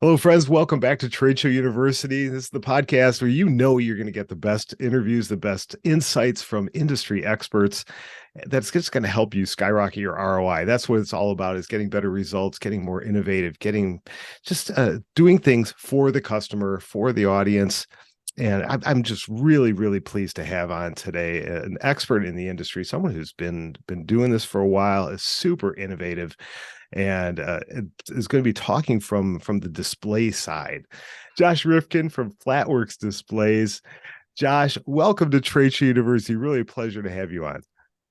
Hello, friends. Welcome back to Trade Show University. This is the podcast where you know you're going to get the best interviews, the best insights from industry experts. That's just going to help you skyrocket your ROI. That's what it's all about: is getting better results, getting more innovative, getting just doing things for the customer, for the audience. And I'm just really, really pleased to have on today an expert in the industry, someone who's been doing this for a while, is super innovative, and is going to be talking from the display side. Josh Rifkin from Flatworks Displays. Josh, welcome to Trade Show University. Really a pleasure to have you on.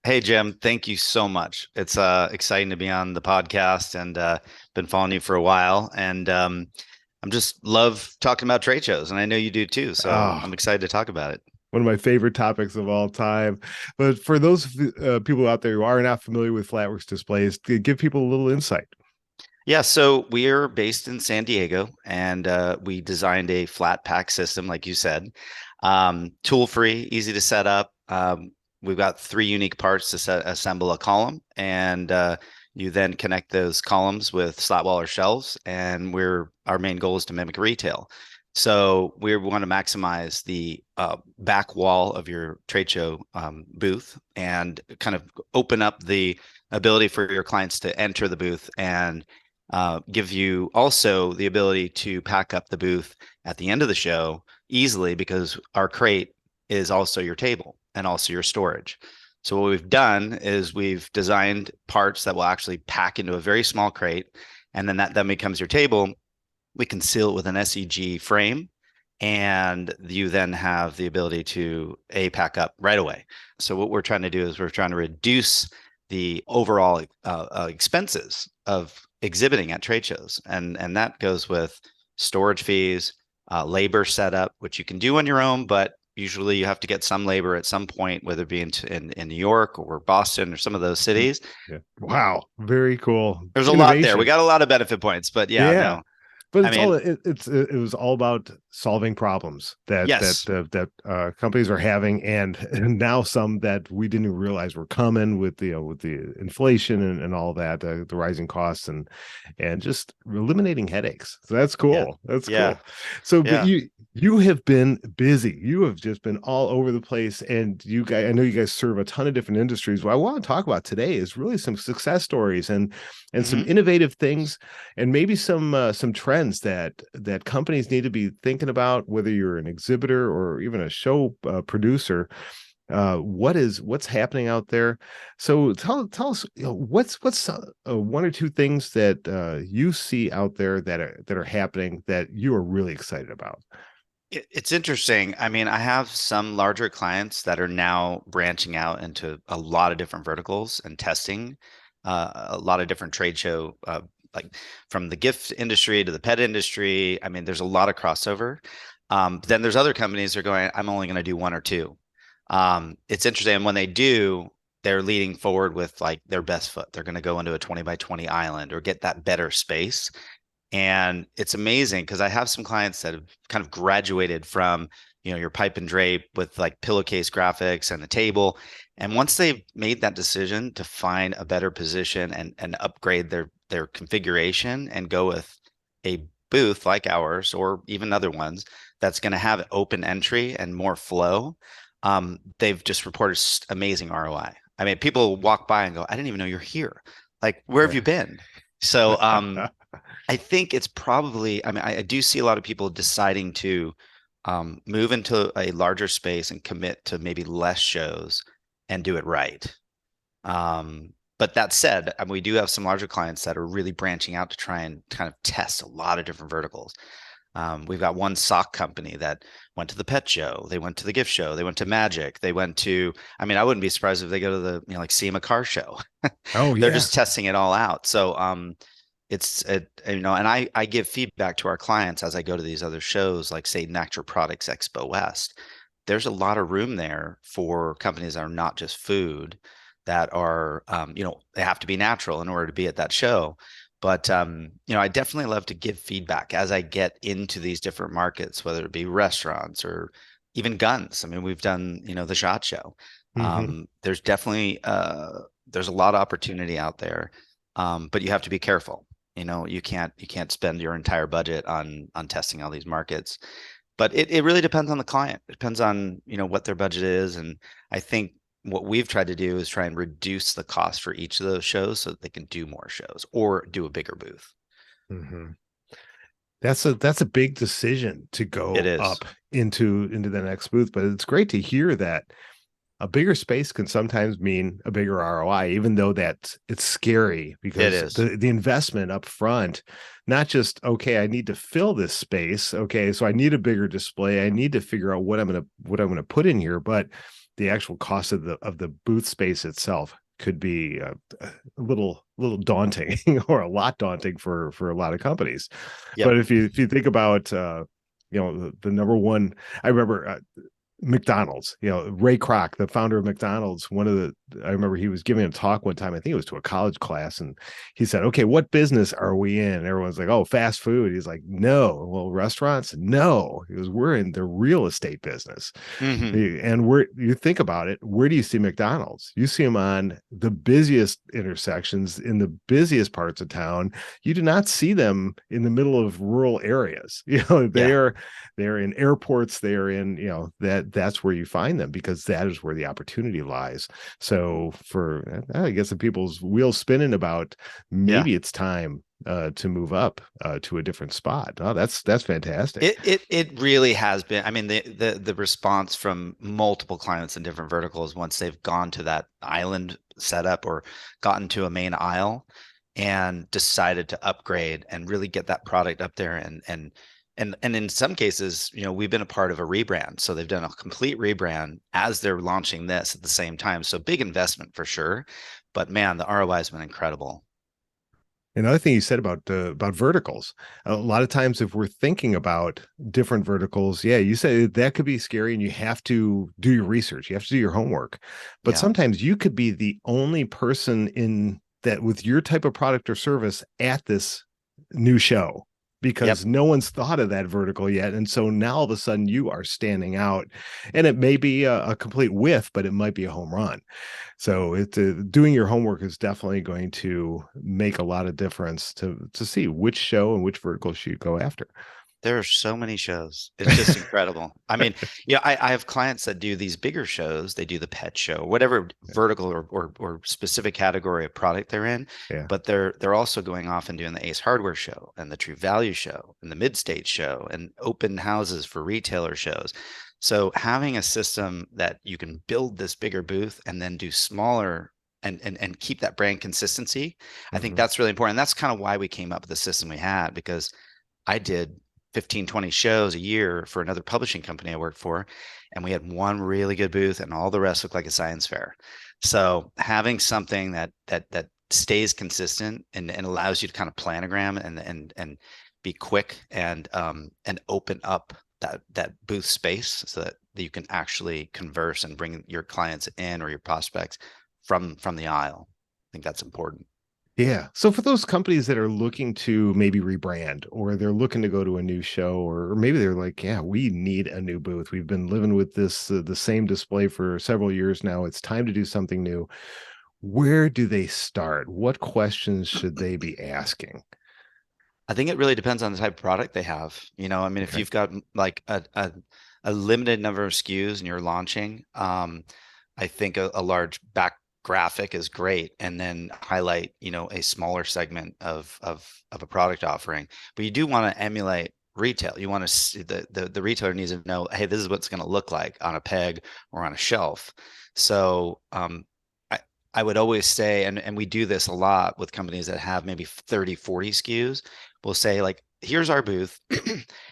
Hey Jim, thank you so much. It's exciting to be on the podcast and been following you for a while. And I'm just love talking about trade shows, and I know you do too. So Oh, I'm excited to talk about it. one of my favorite topics of all time. But for those people out there who are not familiar with Flatworks Displays, give people a little insight. Yeah, so we're based in San Diego, and we designed a flat pack system, like you said, tool free, easy to set up. We've got three unique parts to assemble a column, and you then connect those columns with slat wall or shelves. And our main goal is to mimic retail. So we want to maximize the back wall of your trade show booth and kind of open up the ability for your clients to enter the booth and give you also the ability to pack up the booth at the end of the show easily, because our crate is also your table and also your storage. So what we've done is we've designed parts that will actually pack into a very small crate, and then that then becomes your table. We can seal it with an SEG frame, and you then have the ability to pack up right away. So what we're trying to do is we're trying to reduce the overall expenses of exhibiting at trade shows, and that goes with storage fees, labor setup, which you can do on your own, but usually you have to get some labor at some point, whether it be in New York or Boston or some of those Mm, cities. yeah. Wow. Very cool. There's a lot there. We Innovation. got a lot of benefit points, but yeah, Yeah. no, But I mean, it was all about solving problems yes, that companies are having, and now some that we didn't even realize were coming with the inflation and all that, the rising costs, and just eliminating headaches. So that's yeah, cool. That's yeah, cool. So, but yeah. you have been busy. You have just been all over the place, and you guys, I know you guys serve a ton of different industries. What I want to talk about today is really some success stories and some Hmm. innovative things, and maybe some trends that companies need to be thinking about, whether you're an exhibitor or even a show producer. What's happening out there? So tell us, what's one or two things that you see out there that are happening that you are really excited about. It's interesting. I mean, I have some larger clients that are now branching out into a lot of different verticals and testing a lot of different trade show, like from the gift industry to the pet industry. I mean, there's a lot of crossover. But then there's other companies that are going, I'm only going to do one or two. It's interesting. And when they do, they're leading forward with like their best foot. They're going to go into a 20 by 20 island or get that better space. And it's amazing because I have some clients that have kind of graduated from, your pipe and drape with like pillowcase graphics and a table. And once they've made that decision to find a better position and upgrade their configuration and go with a booth like ours or even other ones that's going to have open entry and more flow, they've just reported amazing ROI. I mean, people walk by and go, I didn't even know you're here. Like, where have you been? So, I think it's probably, I mean, I do see a lot of people deciding to move into a larger space and commit to maybe less shows and do it right. But that said, I mean, we do have some larger clients that are really branching out to try and kind of test a lot of different verticals. We've got one sock company that went to the pet show, they went to the gift show, they went to Magic, they went to, I mean, I wouldn't be surprised if they go to the, like SEMA car show. Oh They're yeah. just testing it all out. So, and I give feedback to our clients as I go to these other shows, like say Natural Products Expo West. There's a lot of room there for companies that are not just food, that are, they have to be natural in order to be at that show. But I definitely love to give feedback as I get into these different markets, whether it be restaurants or even guns. I mean, we've done, the SHOT Show. Hmm. There's definitely there's a lot of opportunity out there, but you have to be careful. You can't spend your entire budget on testing all these markets. But it really depends on the client. It depends on, what their budget is. And I think what we've tried to do is try and reduce the cost for each of those shows so that they can do more shows or do a bigger booth. Hmm. That's a big decision to It go is. up into the next booth, but it's great to hear that a bigger space can sometimes mean a bigger ROI, even though it's scary It because is. the investment up front, not just, okay, I need to fill this space. Okay, so I need a bigger display. I need to figure out what I'm gonna put in here, but the actual cost of the booth space itself could be a little daunting or a lot daunting for a lot of companies. Yep. But if you think about the number one, I remember McDonald's, Ray Kroc, the founder of McDonald's, I remember he was giving a talk one time, I think it was to a college class, and he said, okay, what business are we in? And everyone's like, oh, fast food. He's like, no. Well, restaurants? No. He goes, we're in the real estate business. Hmm. And you think about it, where do you see McDonald's? You see them on the busiest intersections in the busiest parts of town. You do not see them in the middle of rural areas. They Yeah. are they're in airports, they're in, that's where you find them because that is where the opportunity lies. So for I guess the people's wheels spinning about Yeah. maybe it's time to move up to a different spot. Oh, that's fantastic. It really has been. I mean, the response from multiple clients in different verticals once they've gone to that island setup or gotten to a main aisle and decided to upgrade and really get that product up there and in some cases, we've been a part of a rebrand. So they've done a complete rebrand as they're launching this at the same time. So big investment for sure. But man, the ROI has been incredible. Another thing you said about verticals, a lot of times if we're thinking about different verticals, yeah, you say that could be scary and you have to do your research, you have to do your homework. But Yeah. sometimes you could be the only person in that with your type of product or service at this new show Yep. because no one's thought of that vertical yet. And so now all of a sudden you are standing out, and it may be a complete whiff, but it might be a home run. So doing your homework is definitely going to make a lot of difference to see which show and which vertical you go after. There are so many shows. It's just incredible. I mean, I have clients that do these bigger shows. They do the pet show, whatever vertical or specific category of product they're in, Yeah. but they're also going off and doing the Ace Hardware show and the True Value show and the Mid-State show and open houses for retailer shows. So having a system that you can build this bigger booth and then do smaller and keep that brand consistency, I think Mhm. that's really important. And that's kind of why we came up with the system we had, because I did 15, 20 shows a year for another publishing company I worked for. And we had one really good booth and all the rest looked like a science fair. So having something that stays consistent and allows you to kind of planogram and be quick and open up that booth space so that you can actually converse and bring your clients in or your prospects from the aisle. I think that's important. Yeah. So for those companies that are looking to maybe rebrand or they're looking to go to a new show or maybe they're like, yeah, we need a new booth. We've been living with this the same display for several years now. It's time to do something new. Where do they start? What questions should they be asking? I think it really depends on the type of product they have. I mean, if Okay. you've got like a limited number of SKUs and you're launching, I think a large back graphic is great, and then highlight, a smaller segment of a product offering. But you do want to emulate retail. You want to see the retailer needs to know, hey, this is what it's going to look like on a peg or on a shelf. So I I would always say, and we do this a lot with companies that have maybe 30, 40 SKUs. We'll say like, here's our booth,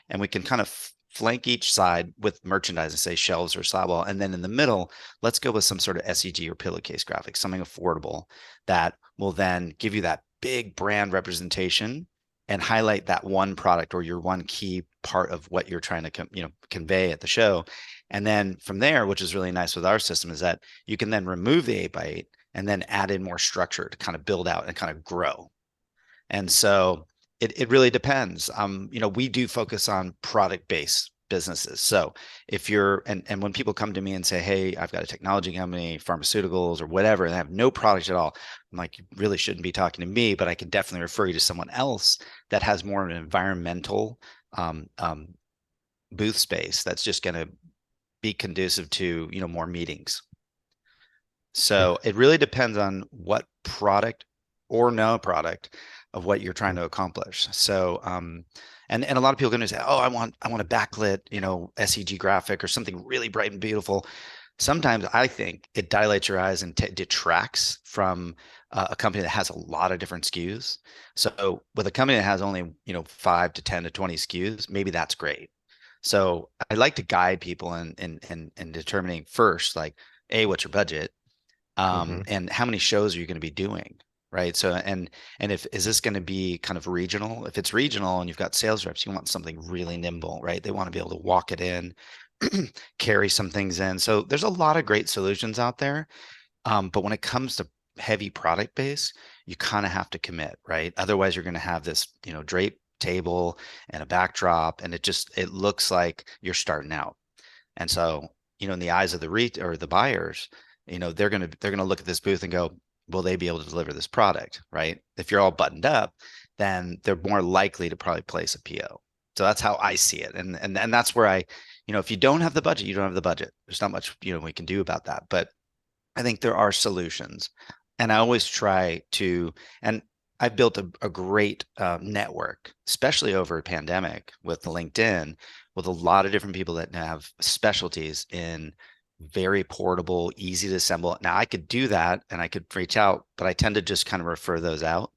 and we can kind of flank each side with merchandise and say shelves or slab wall. And then in the middle, let's go with some sort of SEG or pillowcase graphic, something affordable that will then give you that big brand representation and highlight that one product or your one key part of what you're trying to convey at the show. And then from there, which is really nice with our system, is that you can then remove the 8x8 and then add in more structure to kind of build out and kind of grow. And so it really depends. We do focus on product based businesses. So if you're, and when people come to me and say, hey, I've got a technology company, pharmaceuticals or whatever, and I have no product at all, I'm like, you really shouldn't be talking to me, but I can definitely refer you to someone else that has more of an environmental um, um, booth space that's just going to be conducive to, more meetings. Yeah. So it really depends on what product or no product of what you're trying Mm. to accomplish. So, and a lot of people are going to say, "Oh, I want a backlit, SEG graphic or something really bright and beautiful." Sometimes I think it dilates your eyes and detracts from a company that has a lot of different SKUs. So with a company that has only, 5 to 10 to 20 SKUs, maybe that's great. So I like to guide people in determining first, like, A, what's your budget? Mhm. And how many shows are you going to be doing, right? So and if is this going to be kind of regional? If it's regional and you've got sales reps, you want something really nimble, right? They want to be able to walk it in, carry some things in. So there's a lot of great solutions out there. But when it comes to heavy product base, you kind of have to commit, right? Otherwise, you're going to have this, drape table and a backdrop, and it looks like you're starting out. And so, in the eyes of the or the buyers, they're gonna look at this booth and go, will they be able to deliver this product, right? If you're all buttoned up, then they're more likely to probably place a PO. So that's how I see it. And that's where if you don't have the budget, you don't have the budget. There's not much, we can do about that. But I think there are solutions. And I always try to, and I've built a great network, especially over a pandemic with the LinkedIn, with a lot of different people that have specialties in very portable, easy to assemble. Now I could do that and I could reach out, but I tend to just kind of refer those out.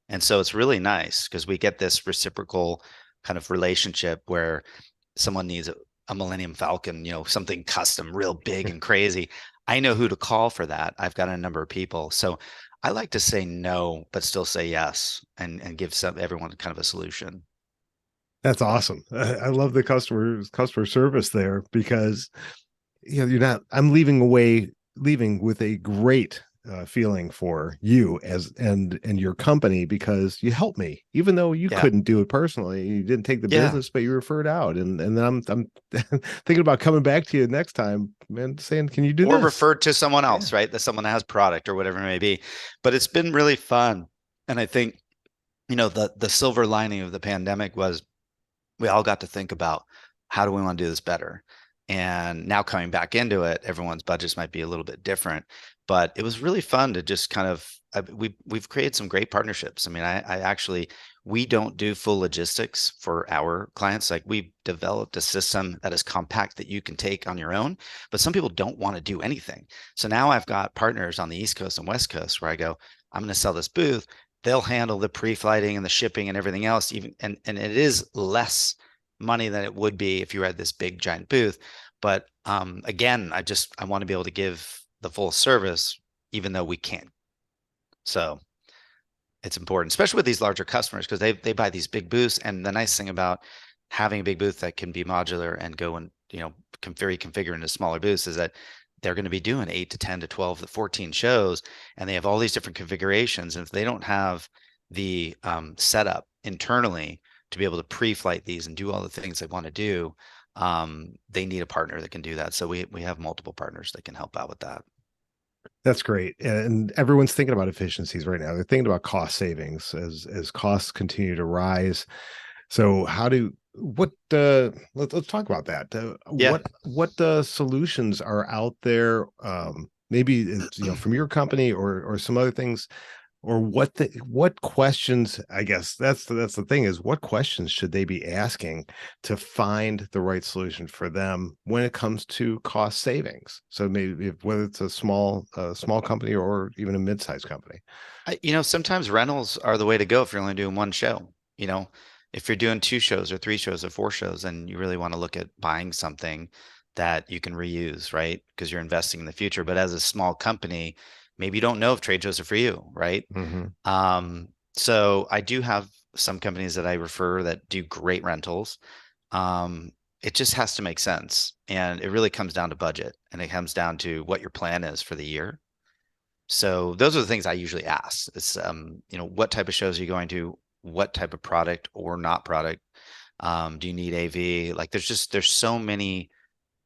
And so it's really nice because we get this reciprocal kind of relationship where someone needs a Millennium Falcon, something custom, real big and crazy. I know who to call for that. I've got a number of people. So I like to say no, but still say yes and give everyone kind of a solution. That's awesome. I love the customer service there because you're not. I'm leaving with a great feeling for you as and your company because you helped me, even though you Yeah. couldn't do it personally. You didn't take the Yeah. business, but you referred out, and then I'm thinking about coming back to you next time and saying, "Can you do Or this?" referred to someone Yeah. else, right? That someone that has product or whatever it may be. But it's been really fun. And I think, the silver lining of the pandemic was we all got to think about how do we want to do this better. And now coming back into it, everyone's budgets might be a little bit different, but it was really fun to just kind of we've created some great partnerships. I mean, I actually we don't do full logistics for our clients. Like we've developed a system that is compact that you can take on your own, but some people don't want to do anything. So now I've got partners on the East Coast and West Coast where I go, I'm going to sell this booth. They'll handle the pre-flighting and the shipping and everything else, even and it is less money than it would be if you had this big giant booth. But again, I want to be able to give the full service, even though we can't. So it's important, especially with these larger customers, because they buy these big booths. And the nice thing about having a big booth that can be modular and go and very configure into smaller booths is that they're going to be doing 8 to 10 to 12 to 14 shows, and they have all these different configurations. And if they don't have the setup internally to be able to pre-flight these and do all the things they want to do, they need a partner that can do that. So we have multiple partners that can help out with that. That's great. And everyone's thinking about efficiencies right now. They're thinking about cost savings as costs continue to rise. So how do what let's talk about that. Yeah. What solutions are out there? Maybe it's, from your company or some other things, or what questions, I guess that's the thing, is what questions should they be asking to find the right solution for them when it comes to cost savings? So maybe whether it's a small company or even a mid-sized company. Sometimes rentals are the way to go if you're only doing one show. You know, if you're doing 2 shows or 3 shows or 4 shows, and you really want to look at buying something that you can reuse, right? Because you're investing in the future. But as a small company, maybe you don't know if trade shows are for you, right? Hmm. So I do have some companies that I refer that do great rentals. It just has to make sense. And it really comes down to budget, and it comes down to what your plan is for the year. So those are the things I usually ask. It's what type of shows are you going to? What type of product or not product Do you need AV? Like there's so many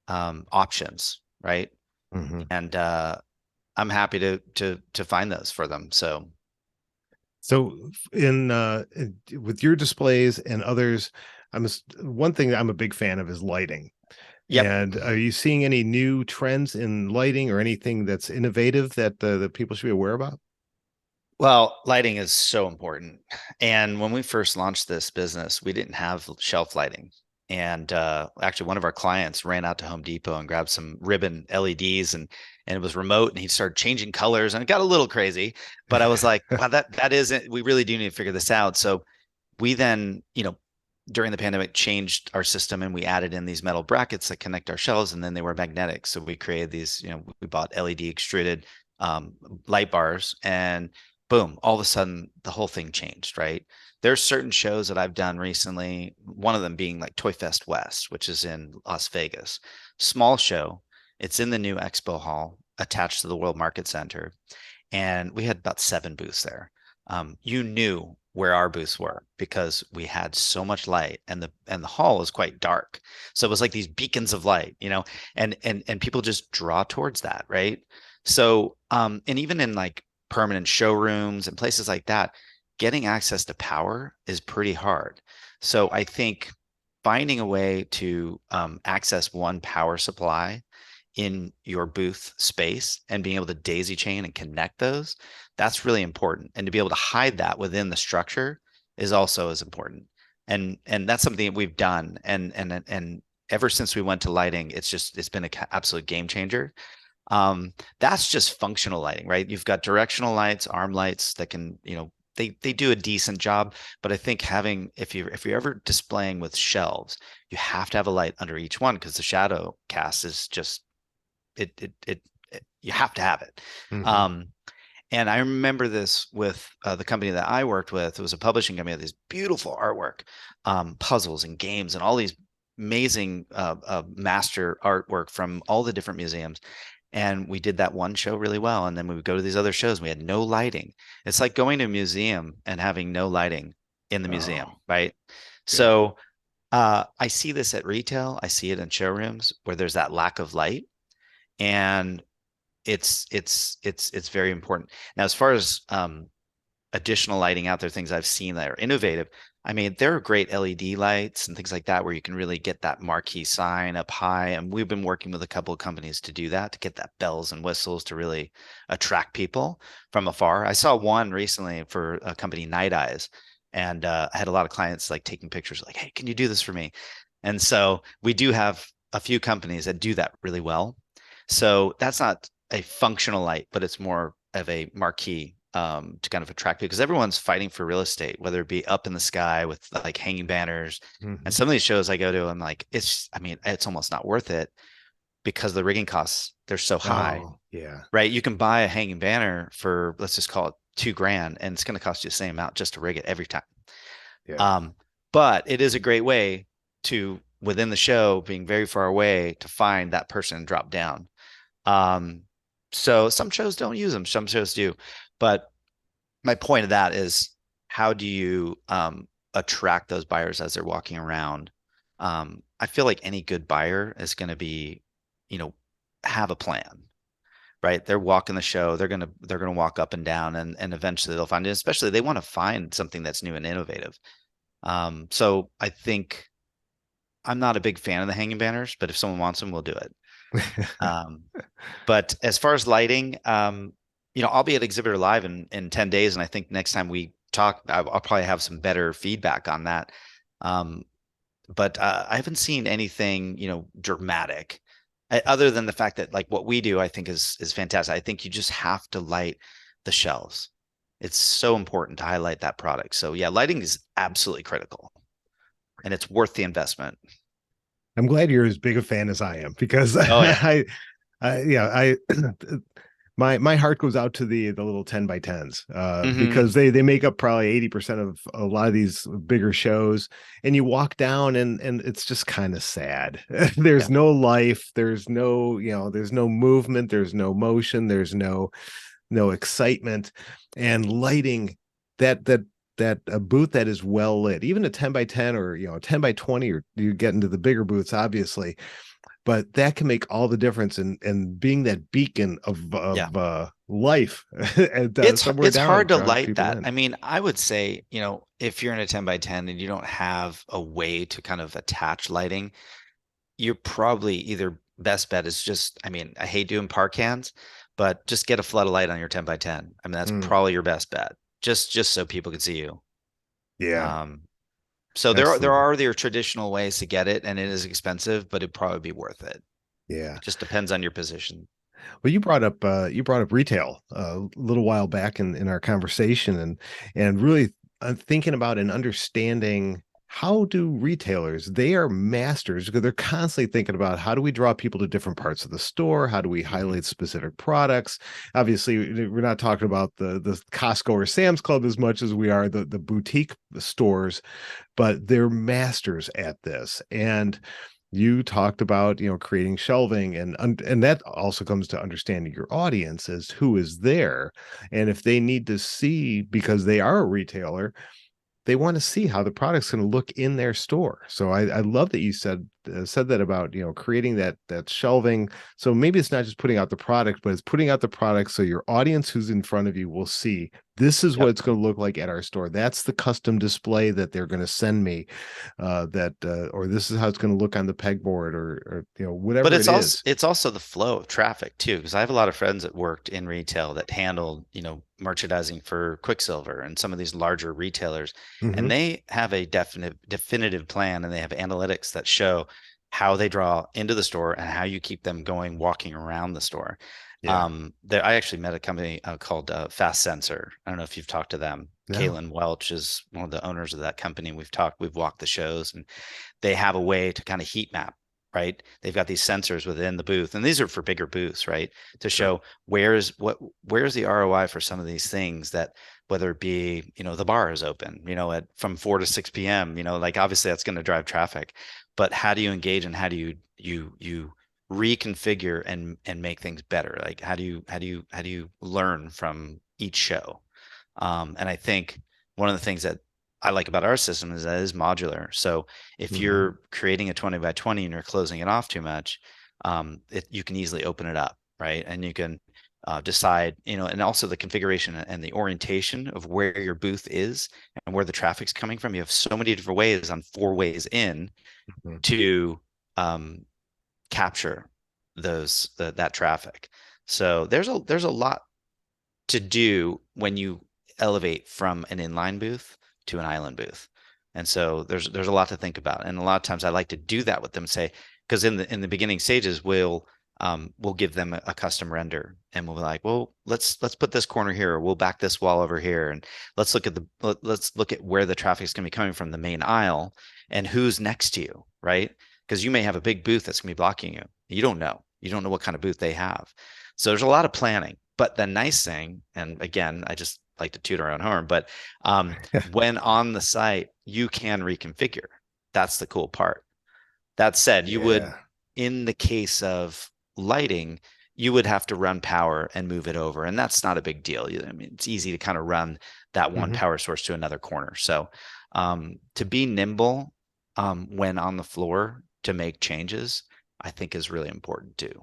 options, right? Mhm. And I'm happy to find those for them. So So with your displays and others, one thing that I'm a big fan of is lighting. yep. And are you seeing any new trends in lighting or anything that's innovative that people should be aware about? Well, lighting is so important. And when we first launched this business, we didn't have shelf lighting. And actually, one of our clients ran out to Home Depot and grabbed some ribbon LEDs, and it was remote, and he started changing colors, and it got a little crazy. But I was like, wow, that isn't. We really do need to figure this out. So we then, during the pandemic, changed our system, and we added in these metal brackets that connect our shelves, and then they were magnetic. So we created these, we bought LED extruded um, light bars, and boom, all of a sudden the whole thing changed, right? There's certain shows that I've done recently, one of them being like Toy Fest West, which is in Las Vegas. Small show. It's in the new expo hall attached to the World Market Center, and we had about 7 booths there. You knew where our booths were because we had so much light, and the hall was quite dark. So it was like these beacons of light, and people just draw towards that, right? So and even in like permanent showrooms and places like that, getting access to power is pretty hard. So I think finding a way to access one power supply in your booth space and being able to daisy chain and connect those, that's really important. And to be able to hide that within the structure is also as important. And that's something that we've done. And ever since we went to lighting, it's been an absolute game changer. That's just functional lighting, right? You've got directional lights, arm lights that can, they do a decent job. But I think if you're ever displaying with shelves, you have to have a light under each one because the shadow cast is just it you have to have it. Mhm. Um, and I remember this with the company that I worked with. It was a publishing company with this beautiful artwork, puzzles and games, and all these amazing master artwork from all the different museums. And we did that one show really well. And then we would go to these other shows. And we had no lighting. It's like going to a museum and having no lighting in the museum, Oh, right? yeah. So I see this at retail. I see it in showrooms where there's that lack of light, and it's very important. Now, as far as additional lighting out there, things I've seen that are innovative, I mean, there are great LED lights and things like that where you can really get that marquee sign up high. And we've been working with a couple of companies to do that, to get that bells and whistles to really attract people from afar. I saw one recently for a company, Night Eyes, and I had a lot of clients like taking pictures, like, "Hey, can you do this for me?" And so we do have a few companies that do that really well. So that's not a functional light, but it's more of a marquee to kind of attract people because everyone's fighting for real estate, whether it be up in the sky with like hanging banners. And Mhm. some of these shows I go to, I'm like, I mean, it's almost not worth it because the rigging costs, they're so high, Oh, yeah. right? You can buy a hanging banner for, let's just call it 2 grand, and it's going to cost you the same amount just to rig it every time. Yeah. Um, but it is a great way to, within the show, being very far away, to find that person and drop down. Um, so some shows don't use them, some shows do. But my point of that is, how do you attract those buyers as they're walking around? I feel like any good buyer is going to be, you know, have a plan, right? They're walking the show, they're gonna walk up and down, and eventually they'll find it. Especially they want to find something that's new and innovative. So I think I'm not a big fan of the hanging banners, but if someone wants them, we'll do it. Um, But as far as lighting, I'll be at Exhibitor Live in 10 days. And I think next time we talk, I'll probably have some better feedback on that. Um, but I haven't seen anything, dramatic, other than the fact that like what we do, I think is fantastic. I think you just have to light the shelves. It's so important to highlight that product. So yeah, lighting is absolutely critical, and it's worth the investment. I'm glad you're as big a fan as I am because Oh yeah. I my heart goes out to the little 10 by 10s Hmm. because they make up probably 80% of a lot of these bigger shows. And you walk down and it's just kind of sad. There's Yeah. no life, there's no movement, there's no motion, there's no excitement. And lighting that that a booth that is well lit, even a 10 by 10 or, you know, a 10 by 20, or you get into the bigger booths, obviously, but that can make all the difference in being that beacon Yeah. of life and somewhere It's down hard that to draws light people that. in. I mean, I would say, if you're in a 10 by 10 and you don't have a way to kind of attach lighting, you're probably either best bet is just, I mean, I hate doing park cans, but just get a flood of light on your 10 by 10. I mean, that's Mm, probably your best bet. Just so people can see you. yeah, Um, so there absolutely. are their traditional ways to get it, and it is expensive, but it'd probably be worth it. Yeah. It just depends on your position. Well, you brought up retail a little while back in our conversation, and really thinking about and understanding, how do retailers, they are masters because they're constantly thinking about, how do we draw people to different parts of the store? How do we Mhm. highlight specific products? Obviously, we're not talking about the Costco or Sam's Club as much as we are the boutique stores, but they're masters at this. And you talked about, you know, creating shelving, and that also comes to understanding your audience as who is there, and if they need to see, because they are a retailer, they want to see how the product's going to look in their store. So I love that you said that about, you know, creating that shelving. So maybe it's not just putting out the product, but it's putting out the product so your audience who's in front of you will see, this is what Yep. it's going to look like at our store. That's the custom display that they're going to send me. Or this is how it's going to look on the pegboard, or you know, But whatever it it's also is. it's also the flow of traffic too, because I have a lot of friends that worked in retail that handled, merchandising for Quicksilver and some of these larger retailers, and Hmm. they have a definitive plan, and they have analytics that show how they draw into the store and how you keep them going, walking around the store. Yeah. I actually met a company called Fast Sensor. I don't know if you've talked to them. No. Kaylin Welch is one of the owners of that company. We've walked the shows, and they have a way to kind of heat map, right? They've got these sensors within the booth, and these are for bigger booths, right? To Sure. show where's the ROI for some of these things, that whether it be, the bar is open, at from 4 to 6 p.m., like obviously that's going to drive traffic, but how do you engage, and how do you reconfigure and make things better? Like how do you learn from each show? And I think one of the things that I like about our system is that it is modular. So if Hmm. you're creating a 20 by 20 and you're closing it off too much, you can easily open it up, right? And you can decide, and also the configuration and the orientation of where your booth is and where the traffic's coming from. You have so many different ways on 4 ways in Hmm. to um, capture that traffic. So there's a lot to do when you elevate from an inline booth to an island booth. And so there's a lot to think about. And a lot of times I like to do that with them, say, because in the beginning stages, we'll give them a custom render, and we'll be like, well, let's put this corner here, or we'll back this wall over here, and let's look at where the traffic is going to be coming from, the main aisle, and who's next to you, right? Because you may have a big booth that's going to be blocking you. You don't know. You don't know what kind of booth they have. So there's a lot of planning. But the nice thing, and again, I just like to toot our own horn, but when on the site, you can reconfigure. That's the cool part. That said, you would, Yeah. in the case of lighting, you would have to run power and move it over. And that's not a big deal. I mean, it's easy to kind of run that one Hmm. power source to another corner. So to be nimble when on the floor to make changes, I think is really important too.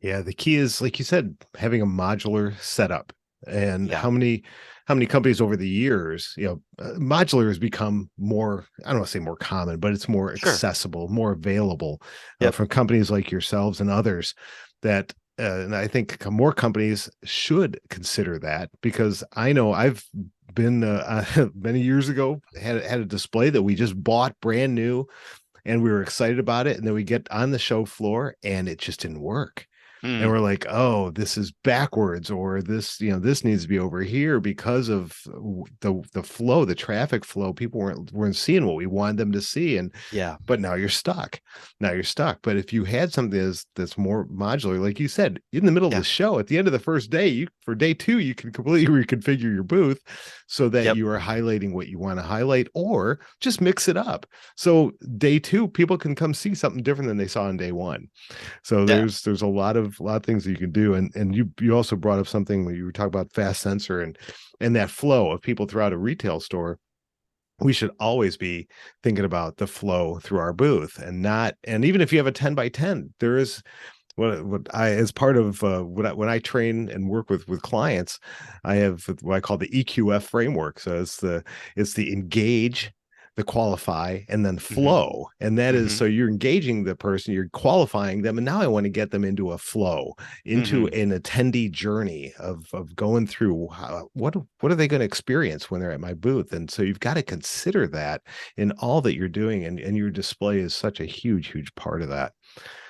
Yeah, the key is, like you said, having a modular setup. And Yeah, how many companies over the years, you know, modular has become more, I don't want to say more common, but it's more sure. accessible, more available Yep. from companies like yourselves and others, that and I think more companies should consider that, because I know I've been many years ago, had a display that we just bought brand new, and we were excited about it, and then we get on the show floor and it just didn't work, and Mm, we're like, oh, this is backwards, or this, you know, this needs to be over here, because of the flow, the traffic flow. People weren't seeing what we wanted them to see. And yeah. but now you're stuck. Now you're stuck. But if you had something that's more modular, like you said, in the middle of the Yeah. show, at the end of the first day, you, for day two, you can completely reconfigure your booth so that Yep. you are highlighting what you want to highlight, or just mix it up. So day two, people can come see something different than they saw on day one. So Yeah. there's a lot of of things that you can do. And you also brought up something when you were talking about fast sensor and that flow of people throughout a retail store. We should always be thinking about the flow through our booth, and not, and even if you have a 10 by 10, there is what I, as part of when I train and work with clients, I have what I call the EQF framework. So it's the engage, the qualify, and then Hmm. flow. And that is, Hmm. so you're engaging the person, you're qualifying them, and now I want to get them into a flow, into Hmm. an attendee journey of going through what are they going to experience when they're at my booth. And so you've got to consider that in all that you're doing, and your display is such a huge part of that.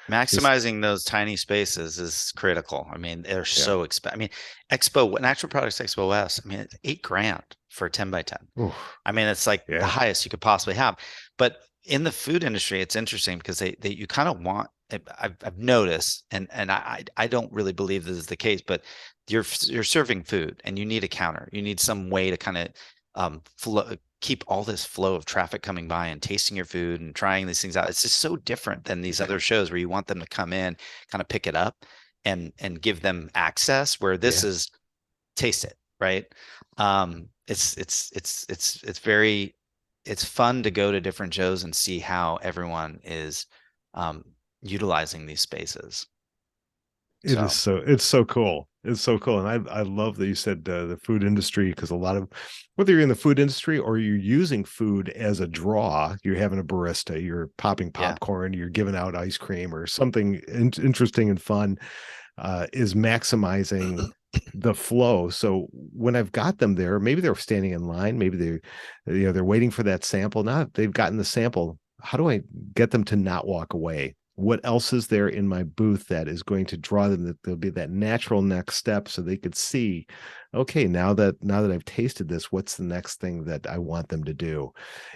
Just Maximizing those tiny spaces is critical. I mean, they're yeah. so expensive. I mean, Expo, an actual products Expo West, I mean, it's 8 grand for a 10 by 10. Oof. I mean, it's like the Yeah. highest you could possibly have. But in the food industry, it's interesting because they you kind of want. I've noticed, and I don't really believe this is the case, but you're serving food and you need a counter. You need some way to kind of keep all this flow of traffic coming by and tasting your food and trying these things out. It's just so different than these other shows where you want them to come in, kind of pick it up and give them access. Where this Yeah. is taste it, right? It's very it's fun to go to different shows and see how everyone is um, utilizing these spaces. So It's so cool. It's so cool. And I love that you said the food industry, because a lot of, whether you're in the food industry or you're using food as a draw, you're having a barista, you're popping yeah, popcorn, you're giving out ice cream or something interesting and fun, is maximizing the flow. So when I've got them there, maybe they're standing in line, maybe they're waiting for that sample. Now they've gotten the sample. How do I get them to not walk away? What else is there in my booth that is going to draw them, that there'll be that natural next step, so they could see, okay, now that I've tasted this, what's the next thing that I want them to do?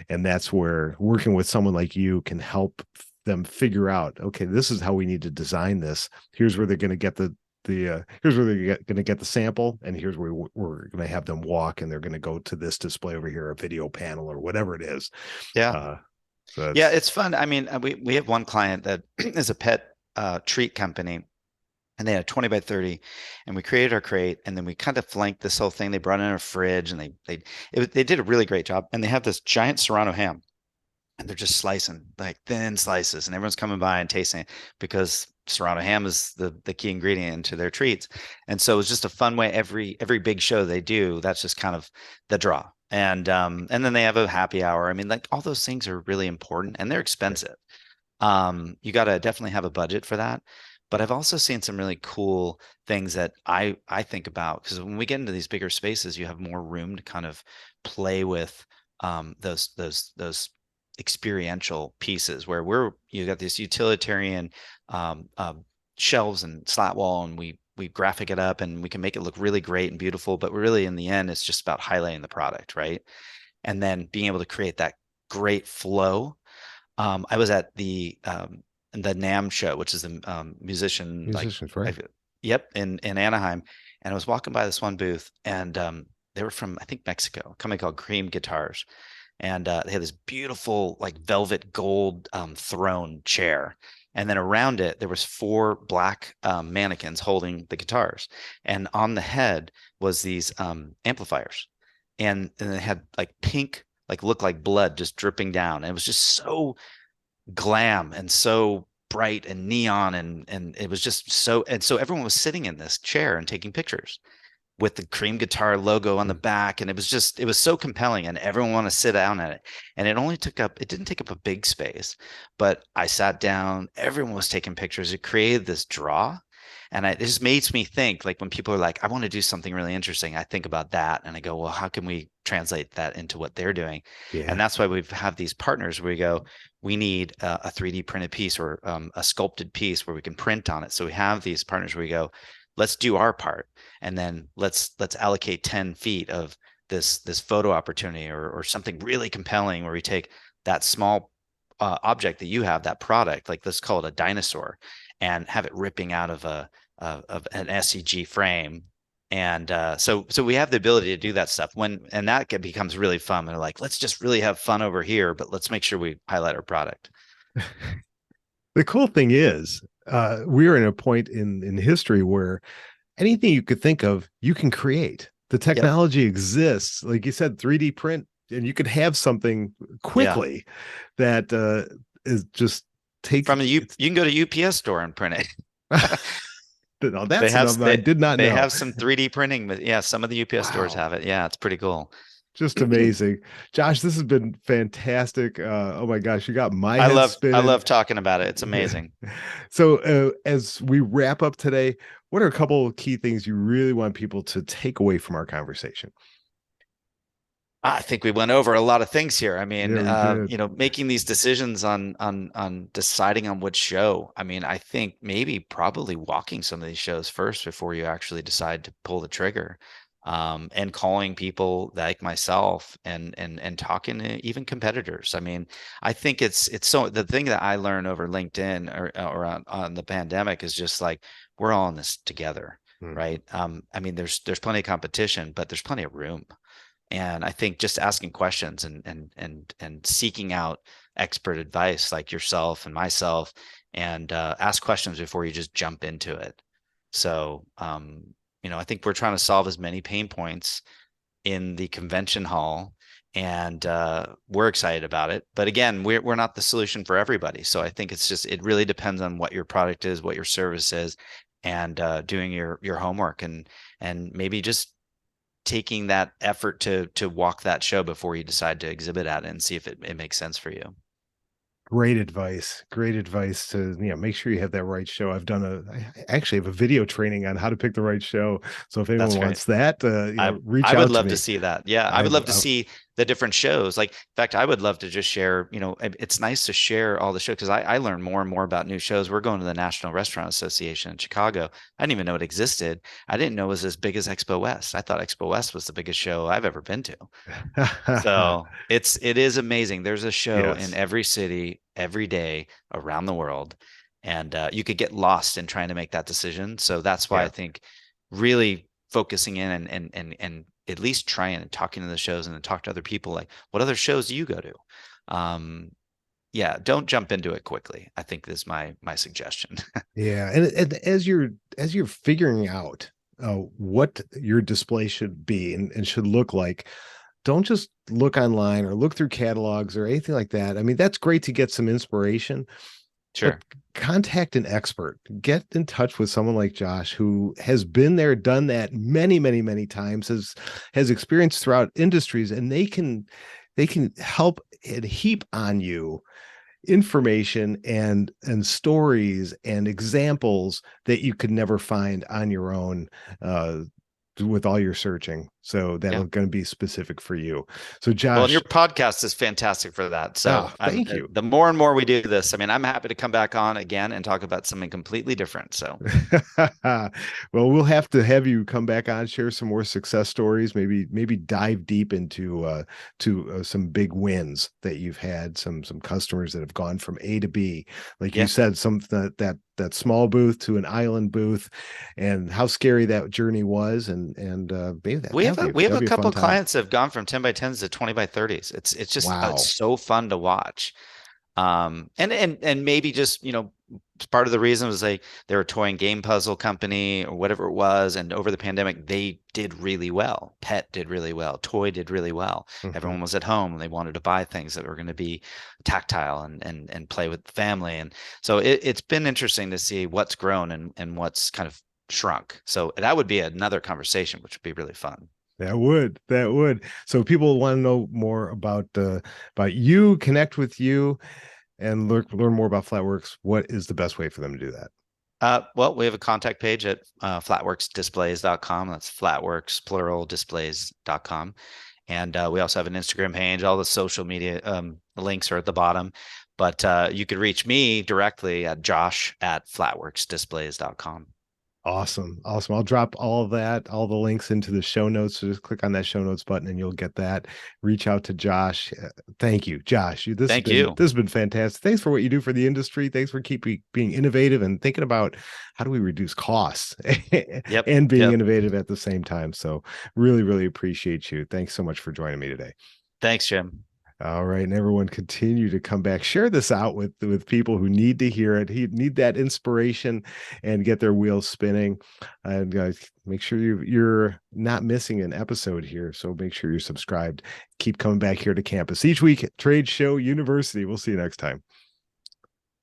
And that's where working with someone like you can help them figure out, okay, this is how we need to design this. Here's where they're going to get here's where they're going to get the sample, and here's where we're going to have them walk, and they're going to go to this display over here, a video panel or whatever it is. yeah. uh so Yeah, that's it's fun. I mean, we have one client that is a pet treat company, and they had a 20 by 30, and we created our crate, and then we kind of flanked this whole thing. They brought in a fridge, and they did a really great job. And they have this giant Serrano ham, and they're just slicing like thin slices, and everyone's coming by and tasting it because Serrano ham is the key ingredient into their treats. And so it's just a fun way. Every big show they do, that's just kind of the draw. And then they have a happy hour. I mean, like all those things are really important and they're expensive. You got to definitely have a budget for that. But I've also seen some really cool things that I think about, because when we get into these bigger spaces, you have more room to kind of play with those experiential pieces where you got this utilitarian um, um, shelves and slat wall, and we graphic it up and we can make it look really great and beautiful. But really, in the end, it's just about highlighting the product, right? And then being able to create that great flow. I was at the NAM show, which is the musician like musicians, right? I, yep, in Anaheim, and I was walking by this one booth, and they were from, I think, Mexico, a company called Cream Guitars, and they had this beautiful like velvet gold throne chair, and then around it there was four black mannequins holding the guitars, and on the head was these amplifiers, and they had like pink, like looked like blood just dripping down, and it was just so glam and so bright and neon, and it was just so, and so everyone was sitting in this chair and taking pictures with the Cream Guitar logo on the back, and it was so compelling, and everyone wanted to sit down at it. And it didn't take up a big space, but I sat down, everyone was taking pictures. It created this draw. And it just makes me think, like when people are like, I want to do something really interesting, I think about that and I go, well, how can we translate that into what they're doing? And Yeah. that's why we have these partners where we go, we need a 3D printed piece or a sculpted piece where we can print on it. So we have these partners where we go, let's do our part, and then let's allocate 10 feet of this photo opportunity or something really compelling where we take that small object that you have, that product, like let's call it a dinosaur, and have it ripping out of of an SEG frame. And so we have the ability to do that stuff and that becomes really fun. They're like, let's just really have fun over here, but let's make sure we highlight our product. The cool thing is, we're in a point in history where anything you could think of, you can create. The Yep. technology exists. Like you said, 3D print, and you could have something Yeah. quickly that is just take. You can go to UPS store and print it. No, They that's have enough I did not they know. have some 3D printing, but yeah, some of the UPS stores Wow. have it. Yeah, it's pretty cool. Just amazing. Josh, this has been fantastic. Oh my gosh, you got my head I spinning. love talking about it. It's amazing. So, as we wrap up today, what are a couple of key things you really want people to take away from our conversation? I think we went over a lot of things here. I mean, Yeah, we did. making these decisions on deciding on which show. I mean, I think maybe probably walking some of these shows first before you actually decide to pull the trigger. And calling people like myself and talking to even competitors. I mean, I think it's so the thing that I learned over LinkedIn or on the pandemic is just like we're all in this together, Mhm. right? I mean, there's plenty of competition, but there's plenty of room. And I think just asking questions and seeking out expert advice like yourself and myself, and ask questions before you just jump into it. So, I think we're trying to solve as many pain points in the convention hall, and we're excited about it. But again, we're not the solution for everybody. So I think it really depends on what your product is, what your service is, and doing your homework and maybe just taking that effort to walk that show before you decide to exhibit at it and see if it makes sense for you. Great advice. Great advice to, make sure you have that right show. I actually have a video training on how to pick the right show. So if anyone That's great. wants that, reach I would out to love to me. see that. Yeah, I would I've, love to see the different shows. Like, in fact, I would love to just share, it's nice to share all the shows because I learn more and more about new shows. We're going to the National Restaurant Association in Chicago. I didn't even know it existed. I didn't know it was as big as Expo West. I thought Expo West was the biggest show I've ever been to. So it is amazing. There's a show in yes. every city, every day around the world, and you could get lost in trying to make that decision. So that's why I Yeah. think really focusing in and at least trying and talking to the shows and then talk to other people like, what other shows do you go to? Um, yeah, don't jump into it quickly. I think is my suggestion. Yeah. And as you're figuring out what your display should be and should look like, don't just look online or look through catalogs or anything like that. I mean, that's great to get some inspiration, but Sure. contact an expert. Get in touch with someone like Josh who has been there, done that many, many, many times, has experience throughout industries, and they can help and heap on you information and stories and examples that you could never find on your own uh with all your searching. So Yeah. that'll going to be specific for you. So Well, and your Josh, podcast is fantastic for that. So I'm thank you. the more and more we do this, I mean, I'm happy to come back on again and talk about something completely different. So Well, we'll have to have you come back on, share some more success stories, maybe dive deep into to some big wins that you've had, some customers that have gone from A to B. Like you yeah, said, some that small booth to an island booth, and how scary that journey was, and maybe we have that'd a be a fun couple time. clients that have gone from 10 by 10s to 20 by 30s. It's just Wow. it's so fun to watch. And maybe just, part of the reason was they're a toy and game puzzle company or whatever it was. And over the pandemic, they did really well. Pet did really well. Toy did really well. Mhm. Everyone was at home and they wanted to buy things that were going to be tactile and play with the family. And so it's been interesting to see what's grown and what's kind of shrunk. So that would be another conversation, which would be really fun. That would. So people want to know more about you, connect with you, and learn more about Flatworks. What is the best way for them to do that? Well, we have a contact page at flatworksdisplays.com. That's flatworks, plural, displays.com. And we also have an Instagram page. All the social media links are at the bottom. But you could reach me directly at josh@flatworksdisplays.com. Awesome. Awesome. I'll drop all of that, all the links into the show notes. So just click on that show notes button and you'll get that. Reach out to Josh. Thank you, Josh. This has Thank been you. this has been fantastic. Thanks for what you do for the industry. Thanks for keeping being innovative and thinking about how do we reduce costs Yep. and being Yep. innovative at the same time. So really, really appreciate you. Thanks so much for joining me today. Thanks, Jim. All right, and everyone continue to come back. Share this out with people who need to hear it. He need that inspiration and get their wheels spinning. And make sure you're not missing an episode here. So make sure you're subscribed. Keep coming back here to campus each week. Trade Show University. We'll see you next time.